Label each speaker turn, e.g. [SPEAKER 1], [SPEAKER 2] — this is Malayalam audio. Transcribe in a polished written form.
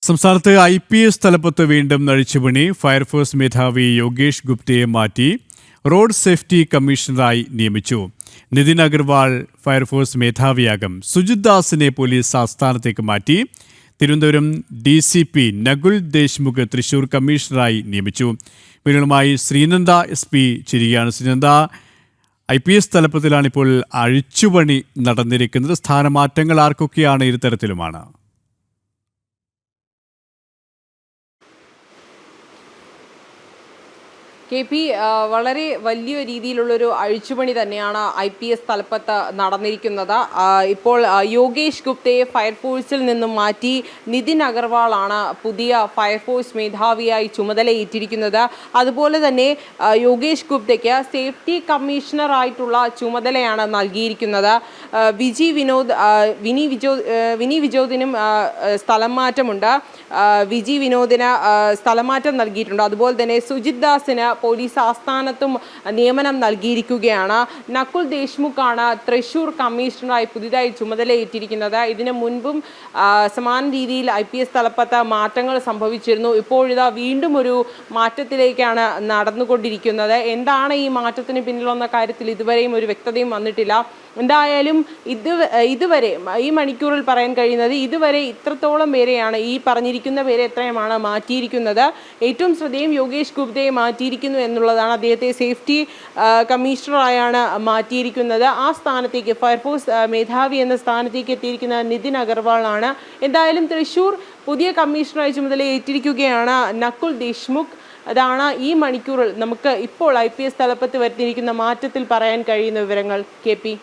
[SPEAKER 1] സംസ്ഥാനത്ത് IPS തലപ്പത്ത് വീണ്ടും നഴിച്ചുപണി. ഫയർഫോഴ്സ് മേധാവി യോഗേഷ് ഗുപ്തയെ മാറ്റി റോഡ് സേഫ്റ്റി കമ്മീഷണറായി നിയമിച്ചു. നിതിൻ അഗർവാൾ ഫയർഫോഴ്സ് മേധാവിയാകും. സുജിത് ദാസിനെ പോലീസ് ആസ്ഥാനത്തേക്ക് മാറ്റി. തിരുവനന്തപുരം DCP നകുൽ ദേശ്മുഖ് തൃശൂർ കമ്മീഷണറായി നിയമിച്ചു. വിവരങ്ങളുമായി ശ്രീനന്ദ SP ചിരികയാണ്. ശ്രീനന്ദ, IPS തലപ്പത്തിലാണിപ്പോൾ അഴിച്ചുപണി നടന്നിരിക്കുന്നത്. സ്ഥാനമാറ്റങ്ങൾ ആർക്കൊക്കെയാണ്? ഇരുതരത്തിലുമാണ്.
[SPEAKER 2] KP, വളരെ വലിയ രീതിയിലുള്ളൊരു അഴിച്ചുപണി തന്നെയാണ് IPS തലപ്പത്ത് നടന്നിരിക്കുന്നത്. ഇപ്പോൾ യോഗേഷ് ഗുപ്തയെ ഫയർഫോഴ്സിൽ നിന്നും മാറ്റി നിതിൻ അഗർവാളാണ് പുതിയ ഫയർഫോഴ്സ് മേധാവിയായി ചുമതലയേറ്റിരിക്കുന്നത്. അതുപോലെ തന്നെ യോഗേഷ് ഗുപ്തയ്ക്ക് സേഫ്റ്റി കമ്മീഷണറായിട്ടുള്ള ചുമതലയാണ് നൽകിയിരിക്കുന്നത്. വിനി വിജോദിനും സ്ഥലം മാറ്റമുണ്ട്. വിജി വിനോദിന് സ്ഥലം മാറ്റം നൽകിയിട്ടുണ്ട്. അതുപോലെ തന്നെ സുജിത് ദാസിന് പോലീസ് ആസ്ഥാനത്തും നിയമനം നൽകിയിരിക്കുകയാണ്. നകുൽ ദേശ്മുഖാണ് തൃശൂർ കമ്മീഷണറായി പുതിയതായി ചുമതലയേറ്റിരിക്കുന്നത്. ഇതിനു മുൻപും സമാന രീതിയിൽ IPS തലപ്പത്ത് മാറ്റങ്ങൾ സംഭവിച്ചിരുന്നു. ഇപ്പോഴിതാ വീണ്ടും ഒരു മാറ്റത്തിലേക്കാണ് നടന്നുകൊണ്ടിരിക്കുന്നത്. എന്താണ് ഈ മാറ്റത്തിന് പിന്നിലെന്ന കാര്യത്തിൽ ഇതുവരെയും ഒരു വ്യക്തതയും വന്നിട്ടില്ല. എന്തായാലും ഇതുവരെ ഈ മണിക്കൂറിൽ പറയാൻ കഴിയുന്നത് ഇതുവരെ ഇത്രത്തോളം പേരെയാണ്, ഈ പറഞ്ഞിരിക്കുന്ന പേരെ എത്രയുമാണ് മാറ്റിയിരിക്കുന്നത്. ഏറ്റവും ശ്രദ്ധേയം യോഗേഷ് ഗുപ്തയെ മാറ്റിയിരിക്കുന്നു എന്നുള്ളതാണ്. അദ്ദേഹത്തെ സേഫ്റ്റി കമ്മീഷണറായാണ് മാറ്റിയിരിക്കുന്നത്. ആ സ്ഥാനത്തേക്ക് ഫയർഫോഴ്സ് മേധാവി എന്ന സ്ഥാനത്തേക്ക് എത്തിയിരിക്കുന്ന നിതിൻ അഗർവാളാണ്. എന്തായാലും തൃശൂർ പുതിയ കമ്മീഷണറായി ചുമതലയേറ്റിരിക്കുകയാണ് നകുൽ ദേശ്മുഖ്. അതാണ് ഈ മണിക്കൂറിൽ നമുക്ക് ഇപ്പോൾ IPS തലപ്പത്ത് വരുത്തിയിരിക്കുന്ന മാറ്റത്തിൽ പറയാൻ കഴിയുന്ന വിവരങ്ങൾ. KP.